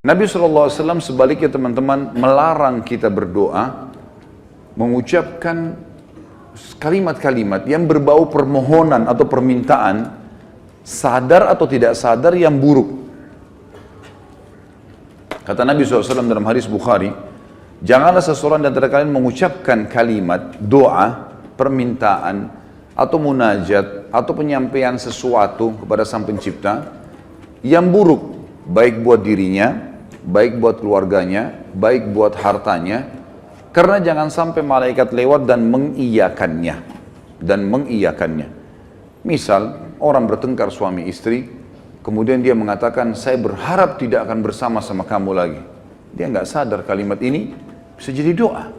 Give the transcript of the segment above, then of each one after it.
Nabi SAW sebaliknya teman-teman melarang kita berdoa mengucapkan kalimat-kalimat yang berbau permohonan atau permintaan, sadar atau tidak sadar, yang buruk. Kata Nabi SAW dalam hadis Bukhari, janganlah seseorang di antara kalian mengucapkan kalimat doa, permintaan, atau munajat, atau penyampaian sesuatu kepada Sang Pencipta yang buruk, baik buat dirinya, baik buat keluarganya, baik buat hartanya, karena jangan sampai malaikat lewat dan mengiyakannya. Misal, orang bertengkar suami istri, kemudian dia mengatakan, saya berharap tidak akan bersama sama kamu lagi. Dia nggak sadar kalimat ini bisa jadi doa.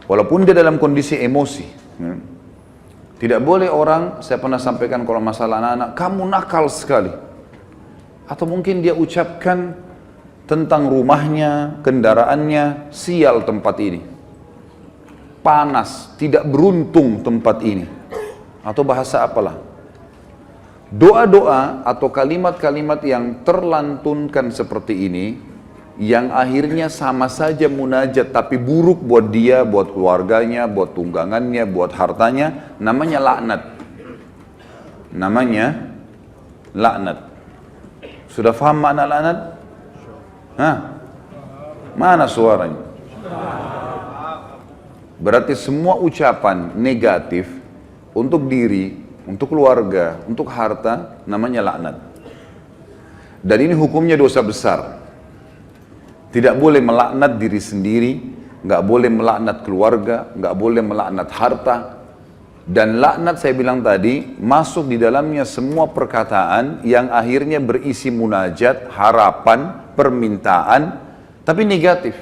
Walaupun dia dalam kondisi emosi. Tidak boleh orang, saya pernah sampaikan kalau masalah anak-anak, kamu nakal sekali. Atau mungkin dia ucapkan tentang rumahnya, kendaraannya, sial tempat ini. Panas, tidak beruntung tempat ini. Atau bahasa apalah. Doa-doa atau kalimat-kalimat yang terlantunkan seperti ini, yang akhirnya sama saja munajat tapi buruk buat dia, buat keluarganya, buat tunggangannya, buat hartanya, namanya laknat. Namanya laknat. Sudah paham makna laknat? Hah? Mana suaranya? Berarti semua ucapan negatif untuk diri, untuk keluarga, untuk harta, namanya laknat. Dan ini hukumnya dosa besar. Tidak boleh melaknat diri sendiri, nggak boleh melaknat keluarga, nggak boleh melaknat harta. Dan laknat saya bilang tadi, masuk di dalamnya semua perkataan yang akhirnya berisi munajat, harapan, permintaan, tapi negatif.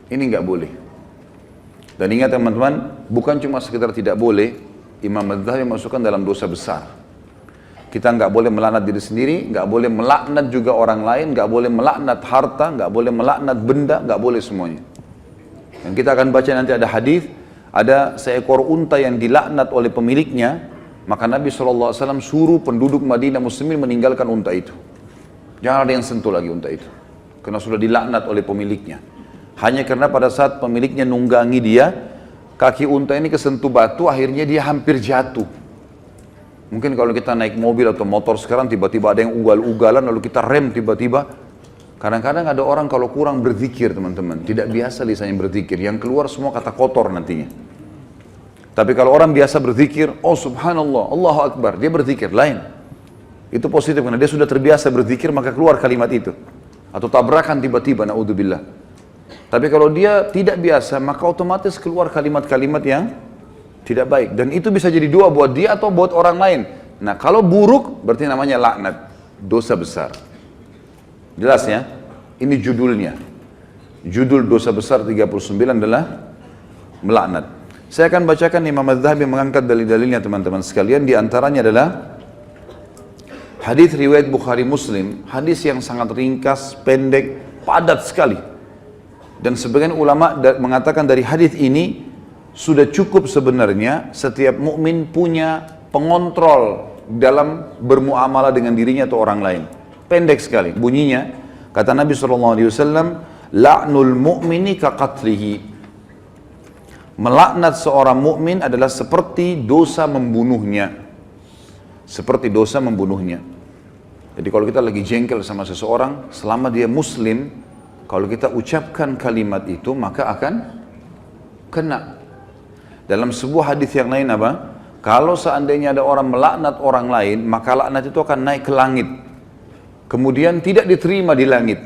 Ini nggak boleh. Dan ingat teman-teman, bukan cuma sekedar tidak boleh, Imam Madzhabi masukkan dalam dosa besar. Kita nggak boleh melaknat diri sendiri, nggak boleh melaknat juga orang lain, nggak boleh melaknat harta, nggak boleh melaknat benda, nggak boleh semuanya. Dan kita akan baca nanti ada hadis, ada seekor unta yang dilaknat oleh pemiliknya, maka Nabi SAW suruh penduduk Madinah muslimin meninggalkan unta itu. Jangan ada yang sentuh lagi unta itu, karena sudah dilaknat oleh pemiliknya. Hanya karena pada saat pemiliknya nunggangi dia, kaki unta ini kesentuh batu, akhirnya dia hampir jatuh. Mungkin kalau kita naik mobil atau motor sekarang, tiba-tiba ada yang ugal-ugalan, lalu kita rem tiba-tiba. Kadang-kadang ada orang kalau kurang berzikir teman-teman, tidak biasa lisannya berzikir, yang keluar semua kata kotor nantinya. Tapi kalau orang biasa berzikir, oh subhanallah, Allahu Akbar, dia berzikir, lain. Itu positif, karena dia sudah terbiasa berzikir, maka keluar kalimat itu. Atau tabrakan tiba-tiba, na'udzubillah. Tapi kalau dia tidak biasa, maka otomatis keluar kalimat-kalimat yang tidak baik. Dan itu bisa jadi doa buat dia atau buat orang lain. Nah kalau buruk, berarti namanya laknat. Dosa besar. Jelas ya? Ini judulnya. Judul dosa besar 39 adalah melaknat. Saya akan bacakan Imam Madzhabi mengangkat dalil-dalilnya teman-teman sekalian. Di antaranya adalah hadis riwayat Bukhari Muslim. Hadis yang sangat ringkas, pendek, padat sekali. Dan sebagian ulama mengatakan dari hadis ini sudah cukup sebenarnya setiap mukmin punya pengontrol dalam bermuamalah dengan dirinya atau orang lain. Pendek sekali bunyinya. Kata Nabi SAW, la'nul mu'mini kaqatlihi. Melaknat seorang mukmin adalah seperti dosa membunuhnya. Seperti dosa membunuhnya. Jadi kalau kita lagi jengkel sama seseorang, selama dia muslim, kalau kita ucapkan kalimat itu, maka akan kena. Dalam sebuah hadis yang lain apa? Kalau seandainya ada orang melaknat orang lain, maka laknat itu akan naik ke langit. Kemudian tidak diterima di langit.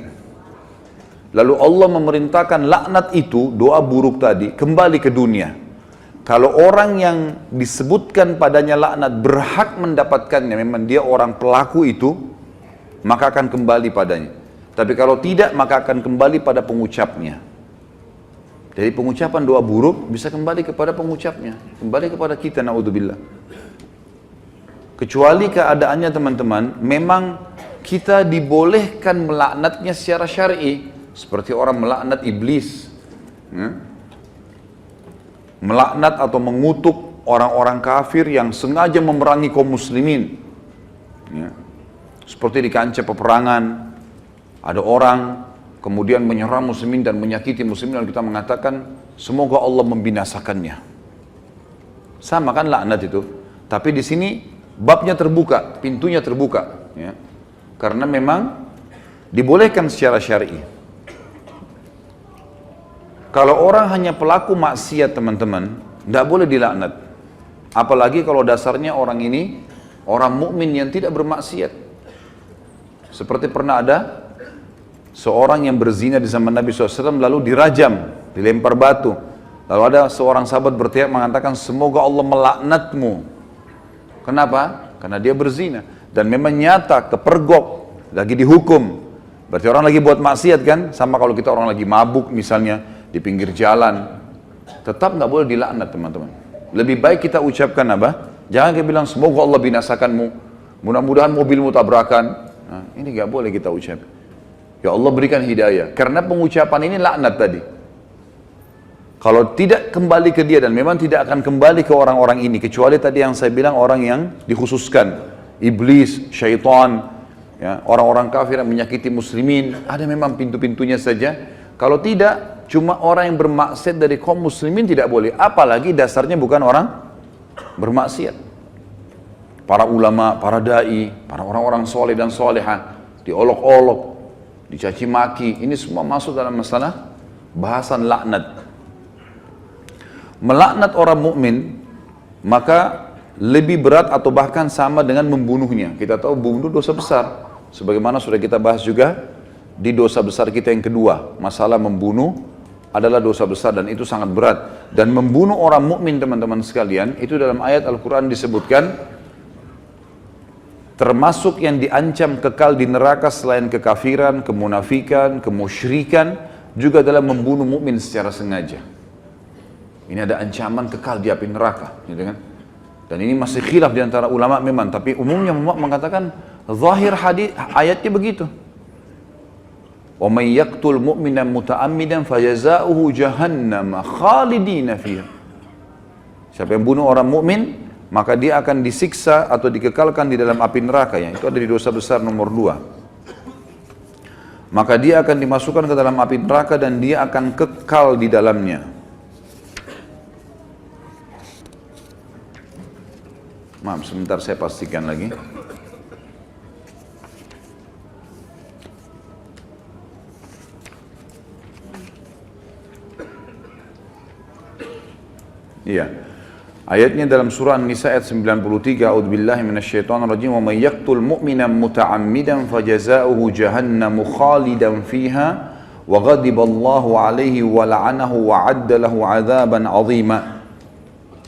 Lalu Allah memerintahkan laknat itu, doa buruk tadi, kembali ke dunia. Kalau orang yang disebutkan padanya laknat berhak mendapatkannya, memang dia orang pelaku itu, maka akan kembali padanya. Tapi kalau tidak, maka akan kembali pada pengucapnya. Jadi pengucapan doa buruk bisa kembali kepada pengucapnya, kembali kepada kita, na'udzubillah. Kecuali keadaannya teman-teman, memang kita dibolehkan melaknatnya secara syar'i, seperti orang melaknat iblis, melaknat atau mengutuk orang-orang kafir yang sengaja memerangi kaum muslimin, seperti di kancah peperangan. Ada orang kemudian menyerang muslimin dan menyakiti muslimin, dan kita mengatakan semoga Allah membinasakannya. Sama kan laknat itu. Tapi di sini babnya terbuka, pintunya terbuka, ya. Karena memang dibolehkan secara syar'i. Kalau orang hanya pelaku maksiat teman-teman, tidak boleh dilaknat. Apalagi kalau dasarnya orang ini orang mukmin yang tidak bermaksiat. Seperti pernah ada seorang yang berzina di zaman Nabi SAW lalu dirajam, dilempar batu. Lalu ada seorang sahabat berteriak mengatakan semoga Allah melaknatmu. Kenapa? Karena dia berzina. Dan memang nyata, kepergok, lagi dihukum. Berarti orang lagi buat maksiat kan? Sama kalau kita orang lagi mabuk misalnya di pinggir jalan. Tetap nggak boleh dilaknat teman-teman. Lebih baik kita ucapkan apa? Jangan kita bilang semoga Allah binasakanmu. Mudah-mudahan mobilmu tabrakan. Nah, ini nggak boleh kita ucap. Ya Allah berikan hidayah. Karena pengucapan ini laknat tadi. Kalau tidak kembali ke dia, dan memang tidak akan kembali ke orang-orang ini, kecuali tadi yang saya bilang orang yang dikhususkan, iblis, syaitan, ya, orang-orang kafir yang menyakiti muslimin, ada memang pintu-pintunya saja. Kalau tidak, cuma orang yang bermaksiat dari kaum muslimin tidak boleh. Apalagi dasarnya bukan orang bermaksiat. Para ulama, para da'i, para orang-orang soleh dan solehah, diolok-olok, dicaci maki, ini semua masuk dalam masalah bahasan laknat. Melaknat orang mukmin maka lebih berat atau bahkan sama dengan membunuhnya. Kita tahu membunuh dosa besar. Sebagaimana sudah kita bahas juga di dosa besar kita yang kedua, masalah membunuh adalah dosa besar dan itu sangat berat. Dan membunuh orang mukmin teman-teman sekalian, itu dalam ayat Al-Quran disebutkan termasuk yang diancam kekal di neraka selain kekafiran, kemunafikan, kemusyrikan, juga dalam membunuh mukmin secara sengaja. Ini ada ancaman kekal di api neraka, gitu kan? Dan ini masih khilaf di antara ulama memang, tapi umumnya ulama mengatakan zahir hadis ayatnya begitu. Wa may yaqtul mu'minan muta'ammidan fajazaohu jahannam khalidina fiha. Siapa yang bunuh orang mukmin, maka dia akan disiksa atau dikekalkan di dalam api neraka, yang itu ada di dosa besar nomor 2. Maka dia akan dimasukkan ke dalam api neraka dan dia akan kekal di dalamnya. Maaf, sebentar saya pastikan lagi. Iya. Ayatnya dalam surah An-Nisa ayat 93, A'udzubillahi minasyaitonirrajim, wa may yaqtul mu'minan muta'ammidan fajazaohu jahannamu khalidan fiha wa ghadiballahu 'alaihi wa la'anahu wa 'adda lahu 'adzaban 'azima.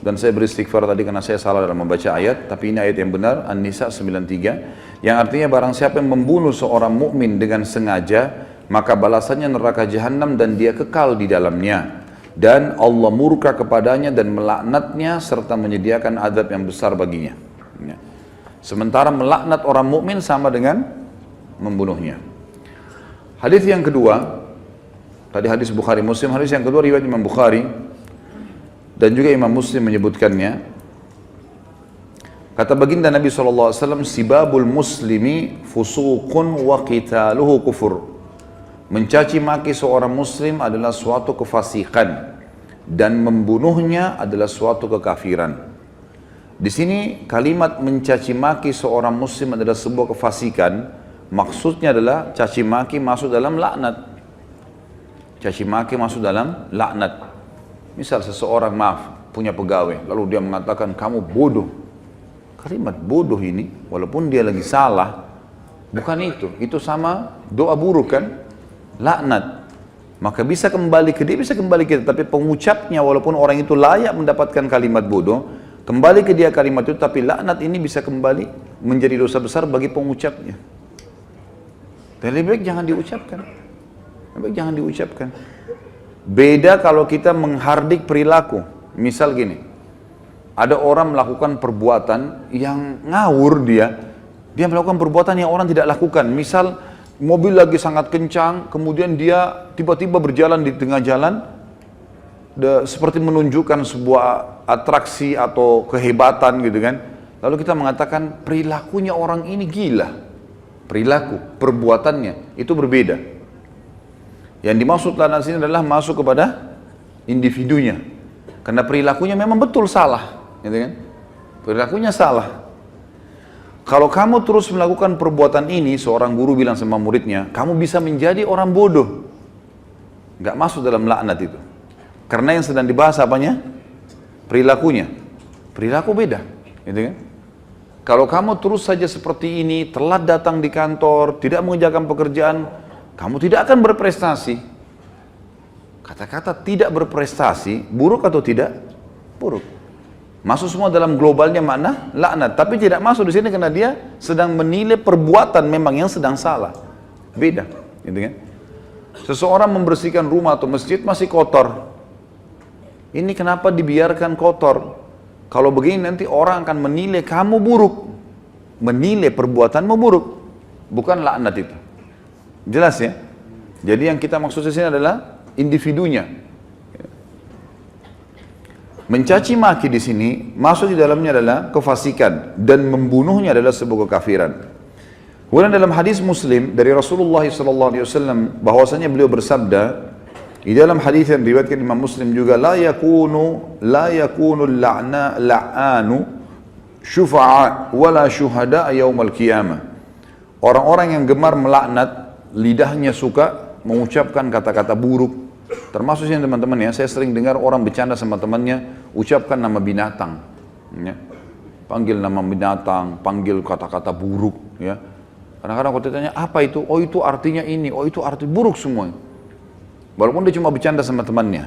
Dan saya beristighfar tadi karena saya salah dalam membaca ayat, tapi ini ayat yang benar, An-Nisa 93, yang artinya barang siapa yang membunuh seorang mukmin dengan sengaja, maka balasannya neraka jahanam dan dia kekal di dalamnya. Dan Allah murka kepadanya dan melaknatnya serta menyediakan azab yang besar baginya. Ya. Sementara melaknat orang mukmin sama dengan membunuhnya. Hadis yang kedua, tadi hadis Bukhari Muslim, hadis yang kedua riwayat Imam Bukhari dan juga Imam Muslim menyebutkannya. Kata baginda Nabi SAW, sibabul muslimi fusuqun wa qitaluhu kufur. Mencaci maki seorang muslim adalah suatu kefasikan dan membunuhnya adalah suatu kekafiran. Di sini kalimat mencaci maki seorang muslim adalah sebuah kefasikan, maksudnya adalah caci maki masuk dalam laknat. Caci maki masuk dalam laknat. Misal seseorang punya pegawai, lalu dia mengatakan kamu bodoh. Kalimat bodoh ini, walaupun dia lagi salah, bukan itu sama doa buruk kan? Laknat. Maka bisa kembali ke dia, bisa kembali ke dia, tapi pengucapnya walaupun orang itu layak mendapatkan kalimat bodoh, kembali ke dia kalimat itu, tapi laknat ini bisa kembali menjadi dosa besar bagi pengucapnya. Dan lebih baik jangan diucapkan. Lebih baik jangan diucapkan. Beda kalau kita menghardik perilaku. Misal gini, ada orang melakukan perbuatan yang ngawur dia melakukan perbuatan yang orang tidak lakukan. Misal mobil lagi sangat kencang, kemudian dia tiba-tiba berjalan di tengah jalan, seperti menunjukkan sebuah atraksi atau kehebatan gitu kan. Lalu kita mengatakan perilakunya orang ini gila. perilaku, perbuatannya itu berbeda. Yang dimaksud laknat sini adalah masuk kepada individunya, karena perilakunya memang betul salah, gitu kan? Perilakunya salah. Kalau kamu terus melakukan perbuatan ini, seorang guru bilang sama muridnya, kamu bisa menjadi orang bodoh. Nggak masuk dalam laknat itu. Karena yang sedang dibahas apanya? Perilakunya. Perilaku beda, gitu kan? Kalau kamu terus saja seperti ini, telat datang di kantor, tidak mengerjakan pekerjaan, kamu tidak akan berprestasi. Kata-kata tidak berprestasi, buruk atau tidak? Buruk. Masuk semua dalam globalnya makna laknat, tapi tidak masuk di sini karena dia sedang menilai perbuatan memang yang sedang salah. Beda, gitu kan? Seseorang membersihkan rumah atau masjid masih kotor. Ini kenapa dibiarkan kotor? Kalau begini nanti orang akan menilai kamu buruk, menilai perbuatanmu buruk, bukan laknat itu. Jelas ya? Jadi yang kita maksud di sini adalah individunya. Mencaci maki di sini masuk di dalamnya adalah kefasikan dan membunuhnya adalah sebuah kekafiran. Kemudian dalam hadis Muslim dari Rasulullah SAW bahwasanya beliau bersabda di dalam hadis yang diriwayatkan Imam Muslim juga, la yakunu la'anu syufa'a wala syuhada yaumal qiyamah. Orang-orang yang gemar melaknat, lidahnya suka mengucapkan kata-kata buruk. Termasuk yang teman-teman ya, saya sering dengar orang bercanda sama temannya, ucapkan nama binatang, ya. Panggil nama binatang, panggil kata-kata buruk, ya. Kadang-kadang kalau ditanya apa itu, oh itu artinya ini, oh itu arti buruk semua. Walaupun dia cuma bercanda sama temannya.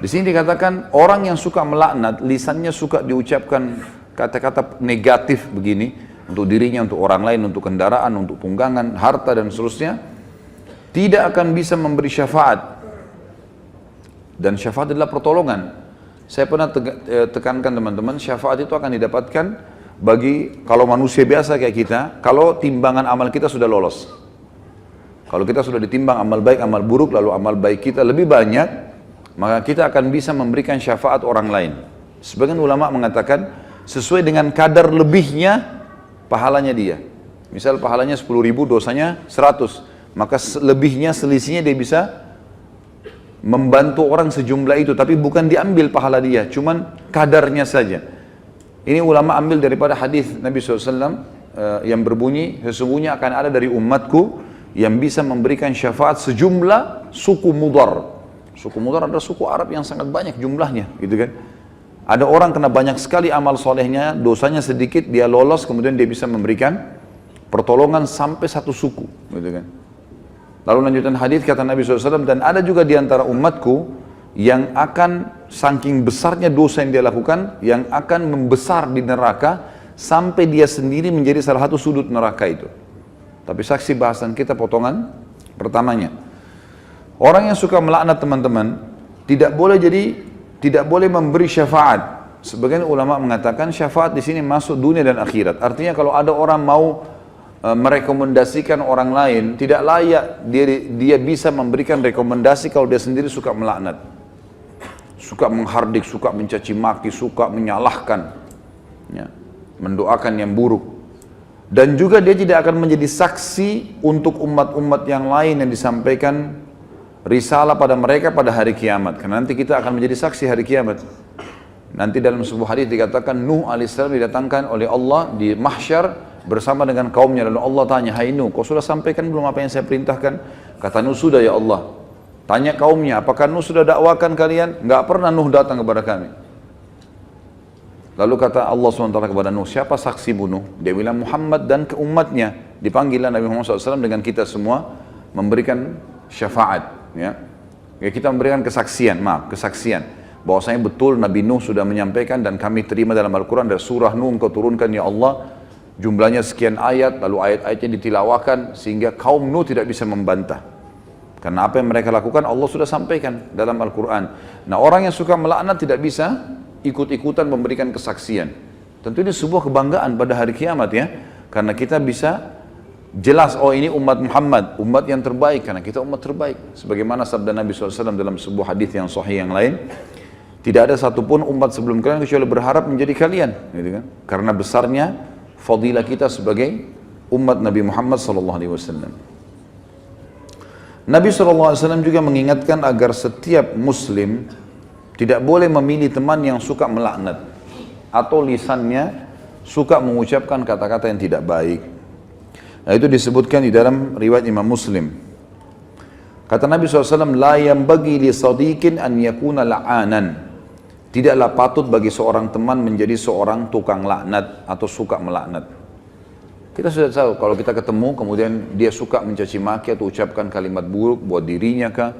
Di sini dikatakan orang yang suka melaknat, lisannya suka diucapkan kata-kata negatif begini untuk dirinya, untuk orang lain, untuk kendaraan, untuk tunggangan, harta dan seterusnya, tidak akan bisa memberi syafaat. Dan syafaat adalah pertolongan. Saya pernah tekankan teman-teman, syafaat itu akan didapatkan bagi kalau manusia biasa kayak kita, kalau timbangan amal kita sudah lolos. Kalau kita sudah ditimbang amal baik, amal buruk, lalu amal baik kita lebih banyak, maka kita akan bisa memberikan syafaat orang lain. Sebagian ulama mengatakan, sesuai dengan kadar lebihnya, pahalanya dia. Misal pahalanya 10.000, dosanya 100. Maka lebihnya, selisihnya dia bisa membantu orang sejumlah itu. Tapi bukan diambil pahala dia, cuman kadarnya saja. Ini ulama ambil daripada hadis Nabi SAW yang berbunyi, sesungguhnya akan ada dari umatku yang bisa memberikan syafaat sejumlah suku Mudar. Suku Mudar adalah suku Arab yang sangat banyak jumlahnya, gitu kan. Ada orang kena banyak sekali amal solehnya, dosanya sedikit, dia lolos, kemudian dia bisa memberikan pertolongan sampai satu suku, gitu kan. Lalu lanjutan hadis kata Nabi SAW, dan ada juga di antara umatku yang akan saking besarnya dosa yang dia lakukan, yang akan membesar di neraka sampai dia sendiri menjadi salah satu sudut neraka itu. Tapi saksi bahasan kita potongan pertamanya. Orang yang suka melaknat teman-teman tidak boleh memberi syafaat. Sebagian ulama mengatakan syafaat di sini masuk dunia dan akhirat. Artinya kalau ada orang mau merekomendasikan orang lain, tidak layak dia bisa memberikan rekomendasi kalau dia sendiri suka melaknat. Suka menghardik, suka mencaci maki, suka menyalahkan, ya, mendoakan yang buruk. Dan juga dia tidak akan menjadi saksi untuk umat-umat yang lain yang disampaikan risalah pada mereka pada hari kiamat. Karena nanti kita akan menjadi saksi hari kiamat. Nanti dalam sebuah hadis dikatakan Nuh alaihissalam didatangkan oleh Allah di mahsyar bersama dengan kaumnya. Lalu Allah tanya, hai Nuh, kau sudah sampaikan belum apa yang saya perintahkan? Kata Nuh, sudah ya Allah. Tanya kaumnya, apakah Nuh sudah dakwakan kalian? Enggak pernah Nuh datang kepada kami. Lalu kata Allah SWT kepada Nuh, siapa saksi bunuh? Dia bilang Muhammad dan ke umatnya. Dipanggillah Nabi Muhammad SAW dengan kita semua memberikan syafaat. Ya, kita memberikan kesaksian, kesaksian. Bahwasanya betul Nabi Nuh sudah menyampaikan dan kami terima dalam Al-Quran dari surah Nuh engkau turunkan ya Allah. Jumlahnya sekian ayat, lalu ayat-ayatnya ditilawakan sehingga kaum Nuh tidak bisa membantah. Karena apa yang mereka lakukan Allah sudah sampaikan dalam Al-Quran. Nah, orang yang suka melaknat tidak bisa ikut-ikutan memberikan kesaksian. Tentu ini sebuah kebanggaan pada hari kiamat ya. Karena kita bisa jelas, oh ini umat Muhammad, umat yang terbaik. Karena kita umat terbaik. Sebagaimana sabda Nabi SAW dalam sebuah hadis yang sahih yang lain. Tidak ada satupun umat sebelum kalian kecuali berharap menjadi kalian. Gitu kan? Karena besarnya fadilah kita sebagai umat Nabi Muhammad SAW. Nabi SAW juga mengingatkan agar setiap muslim tidak boleh memilih teman yang suka melaknat atau lisannya suka mengucapkan kata-kata yang tidak baik. Nah, itu disebutkan di dalam riwayat Imam Muslim. Kata Nabi SAW, la yanbaghi li sadiqin an yakuna la'anan. Tidaklah patut bagi seorang teman menjadi seorang tukang laknat atau suka melaknat. Kita sudah tahu kalau kita ketemu kemudian dia suka mencaci maki atau ucapkan kalimat buruk buat dirinya kah,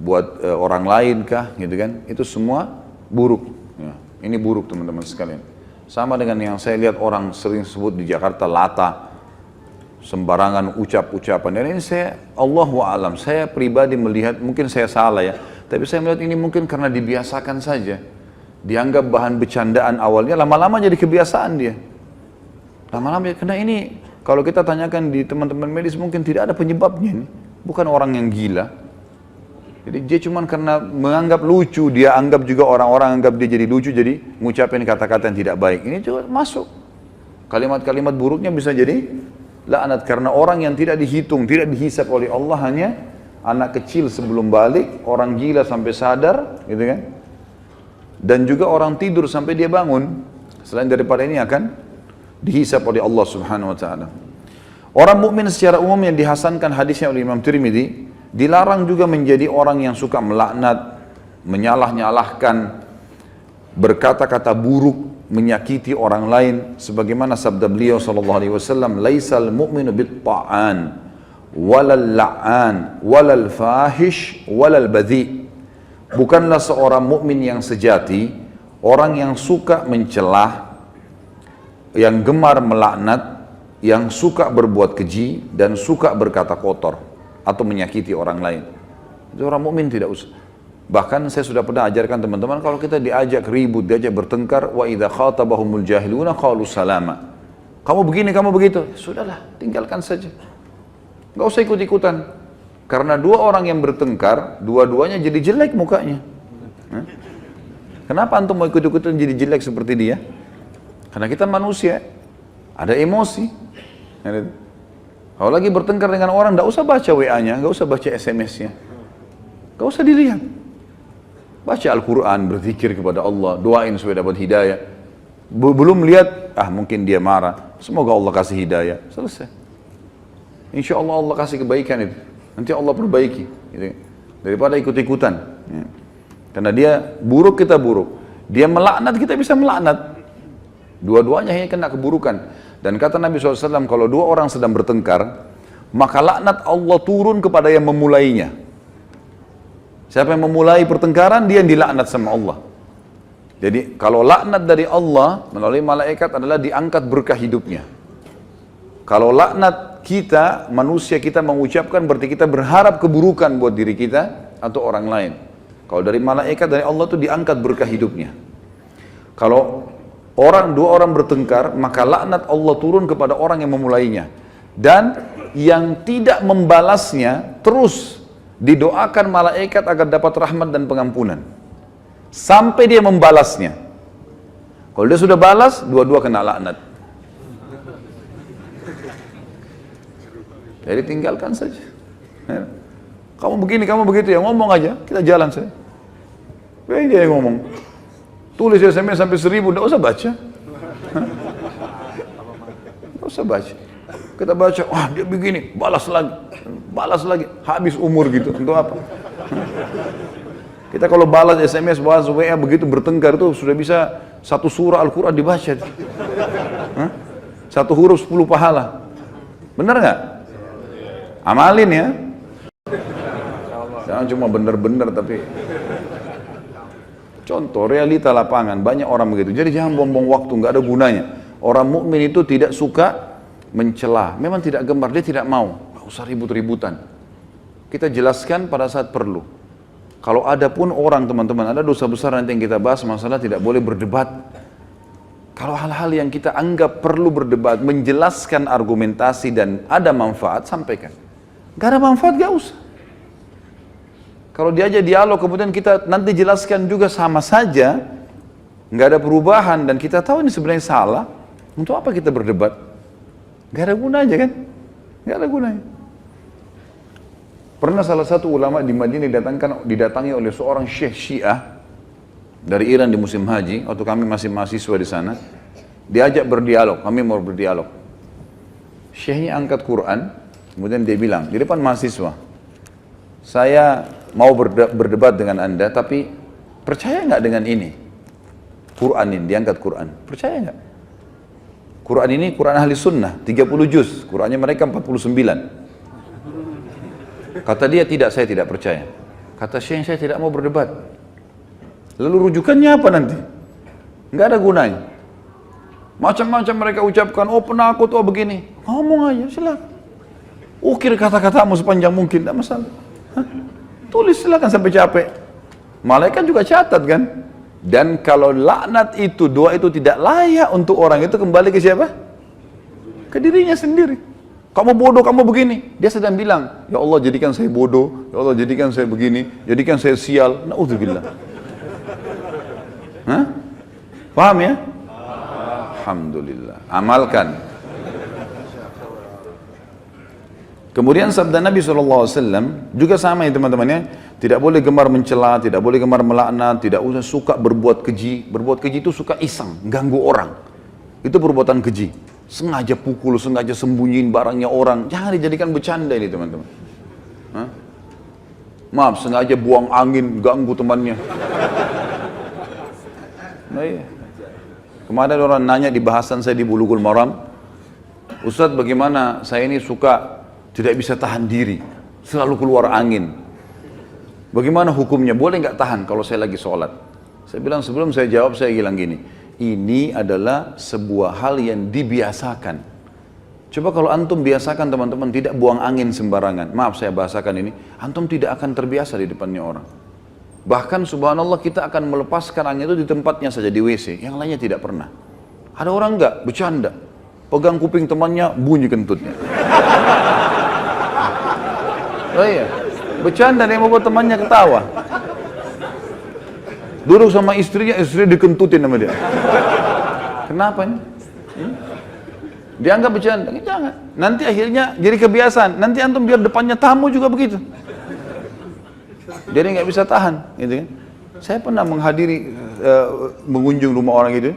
buat orang lain kah, gitu kan? Itu semua buruk. Ya, ini buruk teman-teman sekalian. Sama dengan yang saya lihat orang sering sebut di Jakarta lata, sembarangan ucapan. Dan ini saya, Allahu a'lam, saya pribadi melihat, mungkin saya salah ya, tapi saya melihat ini mungkin karena dibiasakan saja. Dianggap bahan bercandaan awalnya, lama-lama jadi kebiasaan dia. Lama-lama, karena ini kalau kita tanyakan di teman-teman medis mungkin tidak ada penyebabnya ini. Bukan orang yang gila. Jadi dia cuma karena menganggap lucu, dia anggap juga orang-orang anggap dia jadi lucu, jadi ngucapin kata-kata yang tidak baik. Ini juga masuk. Kalimat-kalimat buruknya bisa jadi laknat karena orang yang tidak dihitung, tidak dihisab oleh Allah, hanya anak kecil sebelum balik, orang gila sampai sadar, gitu kan? Dan juga orang tidur sampai dia bangun. Selain daripada ini akan dihisab oleh Allah Subhanahu wa taala. Orang mukmin secara umum yang dihasankan hadisnya oleh Imam Tirmidzi, dilarang juga menjadi orang yang suka melaknat, menyalah-nyalahkan, berkata-kata buruk, menyakiti orang lain, sebagaimana sabda beliau sallallahu alaihi wasallam, laisal mu'minu bit-ta'an walal la'an walal fahish walal badhi. Bukanlah seorang mukmin yang sejati orang yang suka mencelah, yang gemar melaknat, yang suka berbuat keji dan suka berkata kotor atau menyakiti orang lain. Itu orang mukmin tidak usah. Bahkan saya sudah pernah ajarkan teman-teman, kalau kita diajak ribut, diajak bertengkar, wa idza khatabahumul jahiluna qalu salama. Kamu begini, kamu begitu. Sudahlah, tinggalkan saja. Enggak usah ikut-ikutan. Karena dua orang yang bertengkar, dua-duanya jadi jelek mukanya. Kenapa antum mau ikut-ikutan jadi jelek seperti dia? Karena kita manusia, ada emosi. Kalau lagi bertengkar dengan orang, tidak usah baca WA-nya, tidak usah baca SMS-nya. Tidak usah dilihat. Baca Al-Quran, berzikir kepada Allah, doain supaya dapat hidayah. Belum lihat, mungkin dia marah. Semoga Allah kasih hidayah. Selesai. Insya Allah Allah kasih kebaikan itu. Nanti Allah perbaiki. Gitu. Daripada ikut-ikutan. Ya. Karena dia buruk, kita buruk. Dia melaknat, kita bisa melaknat. Dua-duanya hanya kena keburukan. Dan kata Nabi SAW, kalau dua orang sedang bertengkar, maka laknat Allah turun kepada yang memulainya. Siapa yang memulai pertengkaran, dia yang dilaknat sama Allah. Jadi kalau laknat dari Allah melalui malaikat adalah diangkat berkah hidupnya. Kalau laknat kita, manusia kita mengucapkan, berarti kita berharap keburukan buat diri kita atau orang lain. Kalau dari malaikat, dari Allah itu diangkat berkah hidupnya. Kalau dua orang bertengkar, maka laknat Allah turun kepada orang yang memulainya. Dan yang tidak membalasnya terus didoakan malaikat agar dapat rahmat dan pengampunan. Sampai dia membalasnya. Kalau dia sudah balas, dua-dua kena laknat. Jadi tinggalkan saja. Kamu begini, kamu begitu ya, ngomong aja, kita jalan saja. Dia yang ngomong. Tulis SMS sampai 1000, tidak usah baca. Tidak usah baca. Kita baca, wah dia begini, balas lagi, habis umur gitu, untuk apa? Kita kalau balas SMS, balas WA begitu bertengkar itu sudah bisa satu surah Al-Quran dibaca. Satu huruf 10 pahala. Benar nggak? Amalin ya. Jangan cuma benar-benar tapi. Contoh realita lapangan, banyak orang begitu. Jadi jangan buang-buang waktu, nggak ada gunanya. Orang mukmin itu tidak suka mencela. Memang tidak gemar, dia tidak mau. Nggak usah ribut-ributan. Kita jelaskan pada saat perlu. Kalau ada pun orang teman-teman, ada dosa besar nanti yang kita bahas, masalah tidak boleh berdebat. Kalau hal-hal yang kita anggap perlu berdebat, menjelaskan argumentasi dan ada manfaat, sampaikan. Nggak ada manfaat, nggak usah. Kalau diajak dialog kemudian kita nanti jelaskan juga sama saja, nggak ada perubahan dan kita tahu ini sebenarnya salah, untuk apa kita berdebat? Gak ada gunanya kan? Gak ada gunanya. Pernah salah satu ulama di Madinah didatangi oleh seorang syekh Syiah dari Iran di musim haji, waktu kami masih mahasiswa di sana. Diajak berdialog, kami mau berdialog. Syekhnya angkat Quran, kemudian dia bilang di depan mahasiswa, saya mau berdebat dengan anda, tapi percaya nggak dengan ini? Quran ini, diangkat Quran. Percaya nggak? Quran ini Quran ahli sunnah, 30 juz. Qurannya mereka 49. Kata dia, tidak, saya tidak percaya. Kata Syekh, saya tidak mau berdebat. Lalu rujukannya apa nanti? Nggak ada gunanya. Macam-macam mereka ucapkan, oh penakut, oh begini. Ngomong aja, silakan. Ukir kata-katamu sepanjang mungkin, tidak masalah. Hah? Tulis silakan sampai capek. Malaikat juga catat kan? Dan kalau laknat itu, doa itu tidak layak untuk orang itu, kembali ke siapa? Ke dirinya sendiri. Kamu bodoh, kamu begini. Dia sedang bilang, ya Allah jadikan saya bodoh, ya Allah jadikan saya begini, jadikan saya sial. Na'udzubillah. Hah? Paham ya? Alhamdulillah. Amalkan. Kemudian sabda Nabi SAW juga sama ya teman-teman ya. Tidak boleh gemar mencela, tidak boleh gemar melaknat, tidak usah suka berbuat keji. Berbuat keji itu suka iseng, ganggu orang. Itu perbuatan keji. Sengaja pukul, sengaja sembunyiin barangnya orang. Jangan dijadikan bercanda ini teman-teman. Maaf, sengaja buang angin, ganggu temannya. Nah, iya. Kemarin orang nanya di bahasan saya di Bulughul Maram, Ustadz bagaimana saya ini suka tidak bisa tahan diri, selalu keluar angin. Bagaimana hukumnya? Boleh nggak tahan kalau saya lagi sholat? Saya bilang sebelum saya jawab saya bilang gini, ini adalah sebuah hal yang dibiasakan. Coba kalau antum biasakan teman-teman tidak buang angin sembarangan. Maaf saya bahasakan ini, antum tidak akan terbiasa di depannya orang. Bahkan subhanallah kita akan melepaskan angin itu di tempatnya saja, di WC. Yang lainnya tidak pernah. Ada orang enggak, bercanda. Pegang kuping temannya, bunyi kentutnya. Oh iya, bercanda dia membuat temannya ketawa. Duduk sama istrinya dikentutin sama dia. Kenapa ini? Dianggap bercanda, jangan. Nanti akhirnya jadi kebiasaan. Nanti antum biar depannya tamu juga begitu. Jadi nggak bisa tahan, gitu kan? Saya pernah menghadiri mengunjung rumah orang itu.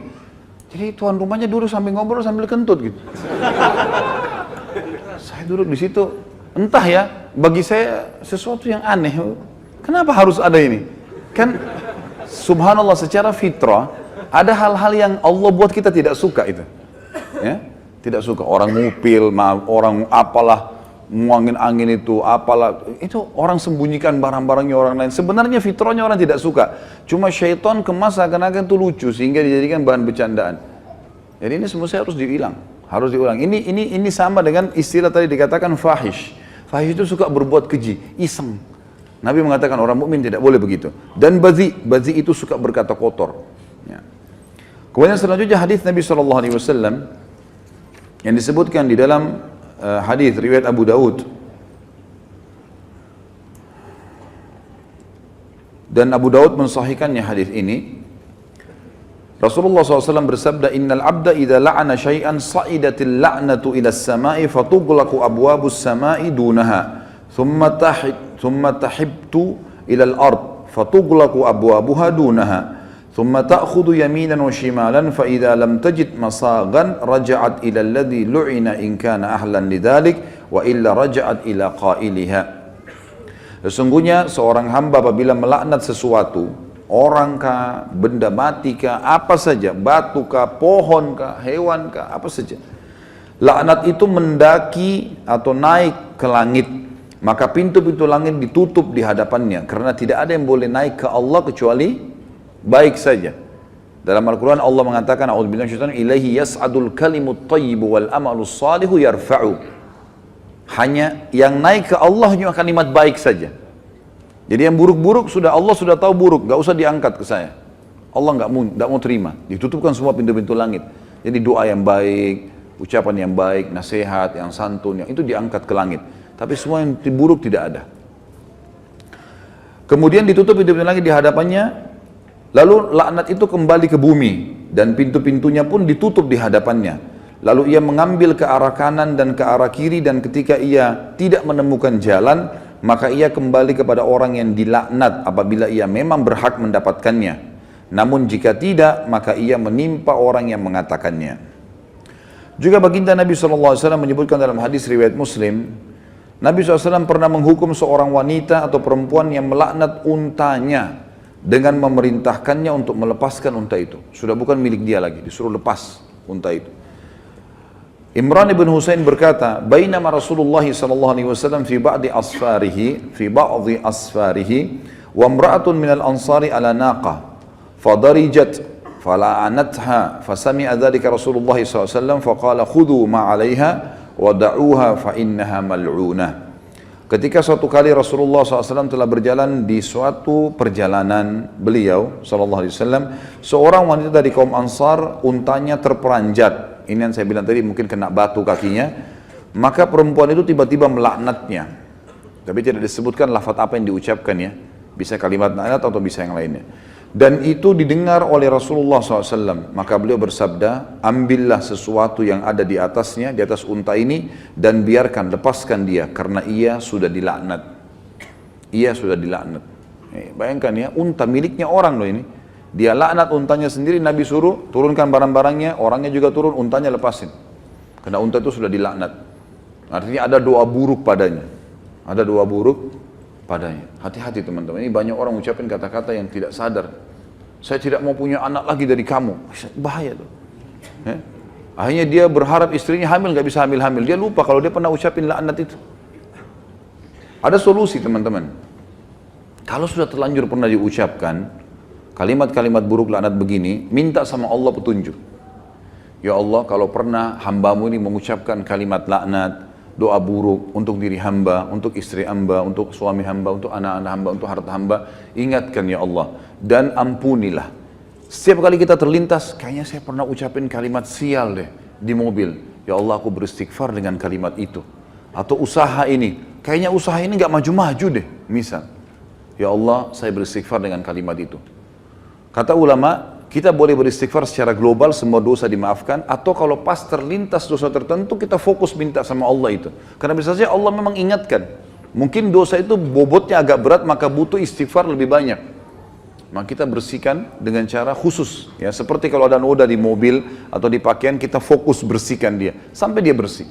Jadi tuan rumahnya duduk sambil ngobrol sambil kentut gitu. Saya duduk di situ, entah ya, bagi saya sesuatu yang aneh. Kenapa harus ada ini? Kan subhanallah secara fitrah ada hal-hal yang Allah buat kita tidak suka itu. Ya? Tidak suka orang ngupil, orang apalah muangin angin itu, apalah itu orang sembunyikan barang-barangnya orang lain. Sebenarnya fitrahnya orang tidak suka. Cuma syaitan kemas seakan-akan itu lucu sehingga dijadikan bahan bercandaan. Jadi ini semua harus diulang, harus diulang. Ini sama dengan istilah tadi dikatakan fahish. Fahish itu suka berbuat keji, iseng. Nabi mengatakan orang mukmin tidak boleh begitu. Dan bazi itu suka berkata kotor. Ya. Kemudian selanjutnya hadis Nabi SAW yang disebutkan di dalam hadis riwayat Abu Daud. Dan Abu Daud mensahihkannya hadis ini. Rasulullah SAW bersabda, Innal abda idha la'ana syai'an sa'idatil la'natu ila as-sama'i fatughlaqu abwabus sama'i dunaha thumma tahibtu ila al-ard fatughlaqu abwabuha dunaha thumma ta'khudhu yaminan wa shimalan fa idha lam tajid masaghan raja'at ila alladhi lu'ina in kana ahlan lidhalik wa illa raja'at ila qailiha. Sesungguhnya seorang hamba apabila melaknat sesuatu, orang kah, benda mati kah, apa saja, batu kah, pohon kah, hewan kah, apa saja. Laknat itu mendaki atau naik ke langit, maka pintu-pintu langit ditutup di hadapannya, karena tidak ada yang boleh naik ke Allah kecuali baik saja. Dalam Al-Quran Allah mengatakan, A'udzubillahi minasyaitonir rajim, ilaihi yas'adul kalimut thayyibu wal amalus salihu yarfa'u. Hanya yang naik ke Allah hanya kalimat baik saja. Jadi yang buruk-buruk Allah sudah tahu buruk, gak usah diangkat ke saya. Allah gak mau terima, ditutupkan semua pintu-pintu langit. Jadi doa yang baik, ucapan yang baik, nasihat, yang santun, yang itu diangkat ke langit. Tapi semua yang buruk tidak ada. Kemudian ditutup pintu-pintu langit di hadapannya, lalu laknat itu kembali ke bumi dan pintu-pintunya pun ditutup di hadapannya. lalu ia mengambil ke arah kanan dan ke arah kiri, dan ketika ia tidak menemukan jalan, maka ia kembali kepada orang yang dilaknat apabila ia memang berhak mendapatkannya. Namun jika tidak, maka ia menimpa orang yang mengatakannya. Juga baginda Nabi SAW menyebutkan dalam hadis riwayat Muslim, Nabi SAW pernah menghukum seorang wanita atau perempuan yang melaknat untanya dengan memerintahkannya untuk melepaskan unta itu. Sudah bukan milik dia lagi, disuruh lepas unta itu. Imran ibn Husain berkata, "Bainama Rasulullah sallallahu alaihi wasallam fi ba'di asfarihi wa imra'atun minal ansari ala naqah fadarijat fala'anatha fasami'a dzalika Rasulullah sallallahu alaihi wasallam faqala khudhu ma 'alaiha wa da'uha fa innaha mal'unah." Ketika suatu kali Rasulullah SAW telah berjalan di suatu perjalanan beliau SAW, seorang wanita dari kaum Ansar untanya terperanjat. Ini yang saya bilang tadi, mungkin kena batu kakinya. Maka perempuan itu tiba-tiba melaknatnya. Tapi tidak disebutkan lafaz apa yang diucapkan ya. Bisa kalimat laknat atau bisa yang lainnya. Dan itu didengar oleh Rasulullah SAW. Maka beliau bersabda, ambillah sesuatu yang ada di atasnya, di atas unta ini, dan biarkan, lepaskan dia, karena ia sudah dilaknat. Ia sudah dilaknat. Bayangkan ya, unta miliknya orang loh ini. Dia laknat untanya sendiri, Nabi suruh turunkan barang-barangnya, orangnya juga turun, untanya lepasin. Karena unta itu sudah dilaknat. Artinya ada doa buruk padanya. Ada doa buruk padanya. Hati-hati teman-teman, ini banyak orang ucapin kata-kata yang tidak sadar. Saya tidak mau punya anak lagi dari kamu. Bahaya tuh. Akhirnya dia berharap istrinya hamil, gak bisa hamil-hamil. Dia lupa kalau dia pernah ucapin laknat itu. Ada solusi teman-teman. Kalau sudah terlanjur pernah diucapkan kalimat-kalimat buruk laknat begini, minta sama Allah petunjuk. Ya Allah, kalau pernah hambamu ini mengucapkan kalimat laknat, doa buruk untuk diri hamba, untuk istri hamba, untuk suami hamba, untuk anak-anak hamba, untuk harta hamba, ingatkan ya Allah, dan ampunilah. Setiap kali kita terlintas, kayaknya saya pernah ucapin kalimat sial deh di mobil. Ya Allah, aku beristighfar dengan kalimat itu. Atau usaha ini, kayaknya usaha ini gak maju-maju deh, misal. Ya Allah, saya beristighfar dengan kalimat itu. Kata ulama, kita boleh beristighfar secara global, semua dosa dimaafkan, atau kalau pas terlintas dosa tertentu, kita fokus minta sama Allah itu. Karena bisa saja Allah memang ingatkan. Mungkin dosa itu bobotnya agak berat, maka butuh istighfar lebih banyak. Maka kita bersihkan dengan cara khusus. Ya, seperti kalau ada noda di mobil atau di pakaian, kita fokus bersihkan dia, sampai dia bersih.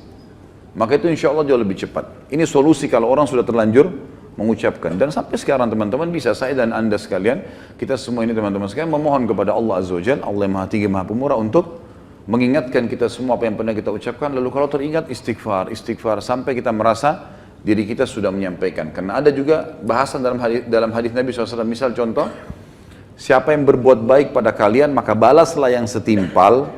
Maka itu insya Allah jauh lebih cepat. Ini solusi kalau orang sudah terlanjur mengucapkan. Dan sampai sekarang teman-teman bisa, saya dan anda sekalian, kita semua ini teman-teman sekalian memohon kepada Allah Azza wa Jalla, Allah yang Maha Tinggi Maha Pemurah, untuk mengingatkan kita semua apa yang pernah kita ucapkan. Lalu kalau teringat istighfar, istighfar sampai kita merasa diri kita sudah menyampaikan. Karena ada juga bahasan dalam hadis Nabi SAW. Misal contoh, siapa yang berbuat baik pada kalian maka balaslah yang setimpal.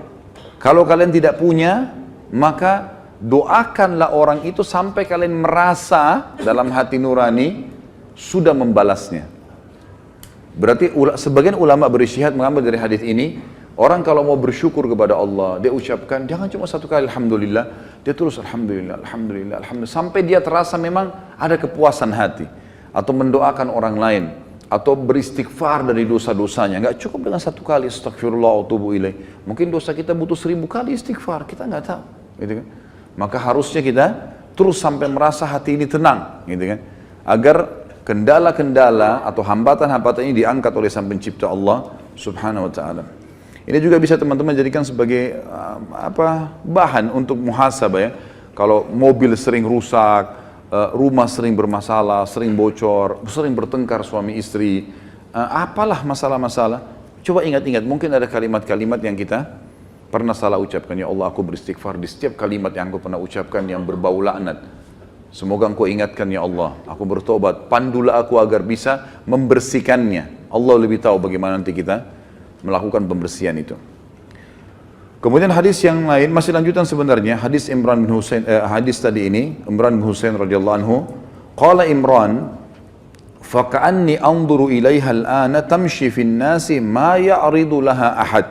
Kalau kalian tidak punya, maka doakanlah orang itu sampai kalian merasa dalam hati nurani sudah membalasnya. Berarti sebagian ulama berijtihad mengambil dari hadis ini, orang kalau mau bersyukur kepada Allah, dia ucapkan jangan cuma satu kali alhamdulillah, dia terus alhamdulillah, alhamdulillah, alhamdulillah, sampai dia terasa memang ada kepuasan hati, atau mendoakan orang lain, atau beristighfar dari dosa-dosanya. Nggak cukup dengan satu kali astagfirullah wa atubu ilaih. Mungkin dosa kita butuh 1000 kali istighfar, kita nggak tahu, gitu kan? Maka harusnya kita terus sampai merasa hati ini tenang, gitu kan? Agar kendala-kendala atau hambatan-hambatan ini diangkat oleh Sang Pencipta Allah Subhanahu wa taala. Ini juga bisa teman-teman jadikan sebagai bahan untuk muhasabah ya. Kalau mobil sering rusak, rumah sering bermasalah, sering bocor, sering bertengkar suami istri, apalah masalah-masalah, coba ingat-ingat, mungkin ada kalimat-kalimat yang kita pernah salah ucapkan. Ya Allah, aku beristighfar di setiap kalimat yang aku pernah ucapkan yang berbau laknat. Semoga engkau ingatkan ya Allah, aku bertobat, pandulah aku agar bisa membersihkannya. Allah lebih tahu bagaimana nanti kita melakukan pembersihan itu. Kemudian hadis yang lain, masih lanjutan sebenarnya, hadis Imran bin Husain, hadis tadi ini, Imran bin Husain radhiyallahu anhu, qala Imran, faka'anni anzuru ilaiha al-ana tamshi fin nasi ma ya'ridu laha ahad.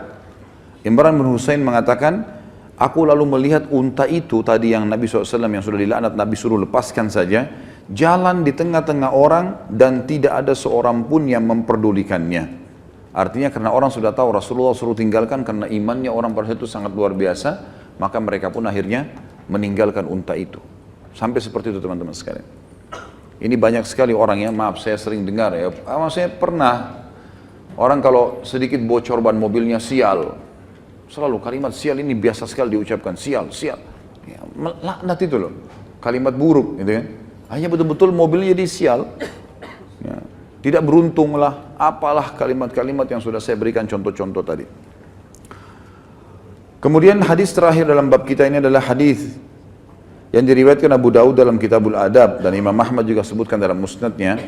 Imran bin Husain mengatakan, aku lalu melihat unta itu tadi yang Nabi SAW yang sudah dilaknat, Nabi suruh lepaskan saja, jalan di tengah-tengah orang dan tidak ada seorang pun yang memperdulikannya. Artinya karena orang sudah tahu Rasulullah suruh tinggalkan karena imannya orang pada itu sangat luar biasa, maka mereka pun akhirnya meninggalkan unta itu. Sampai seperti itu teman-teman sekalian. Ini banyak sekali orang ya, maaf saya sering dengar ya, saya pernah orang kalau sedikit bocor ban mobilnya sial, selalu kalimat sial ini biasa sekali diucapkan, sial, sial. Ya, laknat itu loh, kalimat buruk gitu kan. Hanya betul-betul mobilnya jadi sial. Ya, tidak beruntung lah, apalah kalimat-kalimat yang sudah saya berikan contoh-contoh tadi. Kemudian hadis terakhir dalam bab kita ini adalah hadis yang diriwayatkan Abu Daud dalam Kitabul Adab dan Imam Ahmad juga sebutkan dalam musnadnya.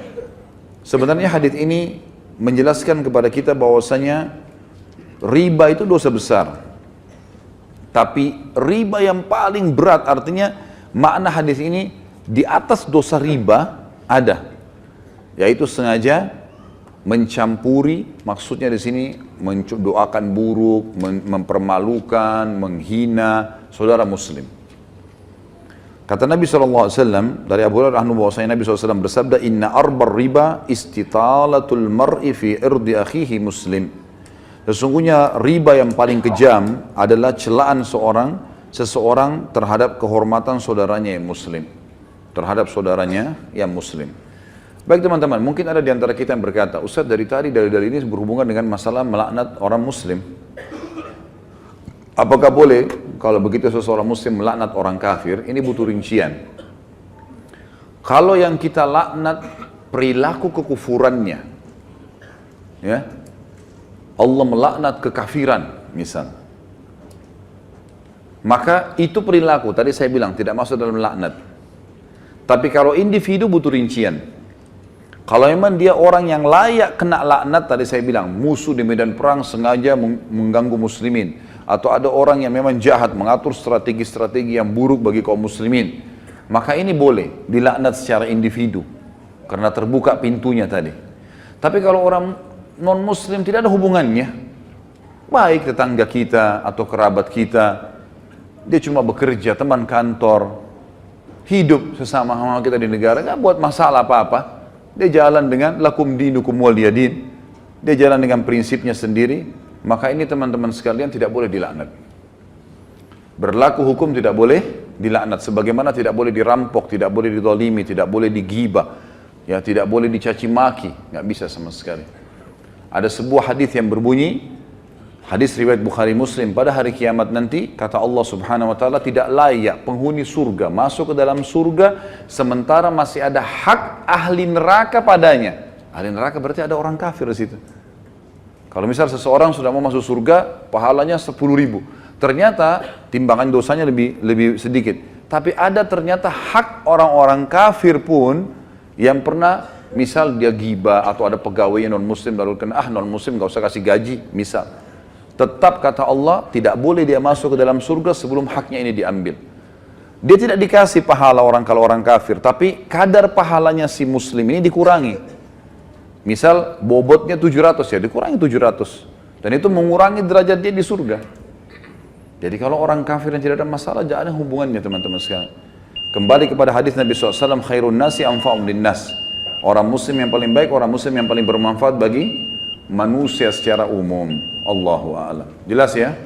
Sebenarnya hadis ini menjelaskan kepada kita bahwasanya riba itu dosa besar. Tapi riba yang paling berat, artinya makna hadis ini di atas dosa riba ada, yaitu sengaja mencampuri, maksudnya di sini mendoakan buruk, mempermalukan, menghina saudara muslim. Kata Nabi SAW, dari Abu Hurairah bahwasanya Nabi SAW bersabda, Inna arbar riba istitalatul mar'i fi irdi akhihi muslim. Sesungguhnya riba yang paling kejam adalah celaan seseorang terhadap kehormatan saudaranya yang muslim. Terhadap saudaranya yang muslim. Baik teman-teman, mungkin ada di antara kita yang berkata, Ustaz dari tadi dalil-dalil ini berhubungan dengan masalah melaknat orang muslim. Apakah boleh kalau begitu seseorang muslim melaknat orang kafir? Ini butuh rincian. Kalau yang kita laknat perilaku kekufurannya, ya, Allah melaknat kekafiran misal, maka itu perilaku, tadi saya bilang tidak masuk dalam laknat. Tapi kalau individu butuh rincian. Kalau memang dia orang yang layak kena laknat, tadi saya bilang musuh di medan perang sengaja mengganggu muslimin, atau ada orang yang memang jahat mengatur strategi-strategi yang buruk bagi kaum muslimin, maka ini boleh dilaknat secara individu karena terbuka pintunya tadi. Tapi kalau orang non muslim tidak ada hubungannya, baik tetangga kita atau kerabat kita, dia cuma bekerja, teman kantor, hidup sesama kita di negara, nggak buat masalah apa-apa. Dia jalan dengan lakum dinukum waliyadin, dia jalan dengan prinsipnya sendiri, maka ini teman-teman sekalian tidak boleh dilaknat. Berlaku hukum tidak boleh dilaknat, sebagaimana tidak boleh dirampok, tidak boleh dizalimi, tidak boleh digibah, ya, tidak boleh dicaci maki, nggak bisa sama sekali. Ada sebuah hadis yang berbunyi, hadis riwayat Bukhari Muslim, pada hari kiamat nanti kata Allah Subhanahu wa taala, tidak layak penghuni surga masuk ke dalam surga sementara masih ada hak ahli neraka padanya. Ahli neraka berarti ada orang kafir di situ. Kalau misal seseorang sudah mau masuk surga, pahalanya 10.000. Ternyata timbangan dosanya lebih sedikit. Tapi ada ternyata hak orang-orang kafir pun yang pernah, misal dia ghibah atau ada pegawainya non muslim lalu kena, non muslim gak usah kasih gaji misal. Tetap kata Allah, tidak boleh dia masuk ke dalam surga sebelum haknya ini diambil. Dia tidak dikasih pahala kalau orang kafir, tapi kadar pahalanya si muslim ini dikurangi. Misal bobotnya 700 ya, dikurangi 700. Dan itu mengurangi derajat dia di surga. Jadi kalau orang kafir yang tidak ada masalah, jangan ada hubungannya teman-teman sekalian. Kembali kepada hadis Nabi SAW, khairun nasi anfa'um linnas. Orang muslim yang paling baik, orang muslim yang paling bermanfaat bagi manusia secara umum. Allahu a'lam. Jelas ya?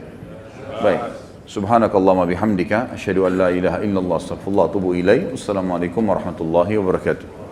Baik. Subhanakallahumma bihamdika asyhadu an la ilaha illallah astaghfirullah wa atubu ilaik. Wassalamualaikum warahmatullahi wabarakatuh.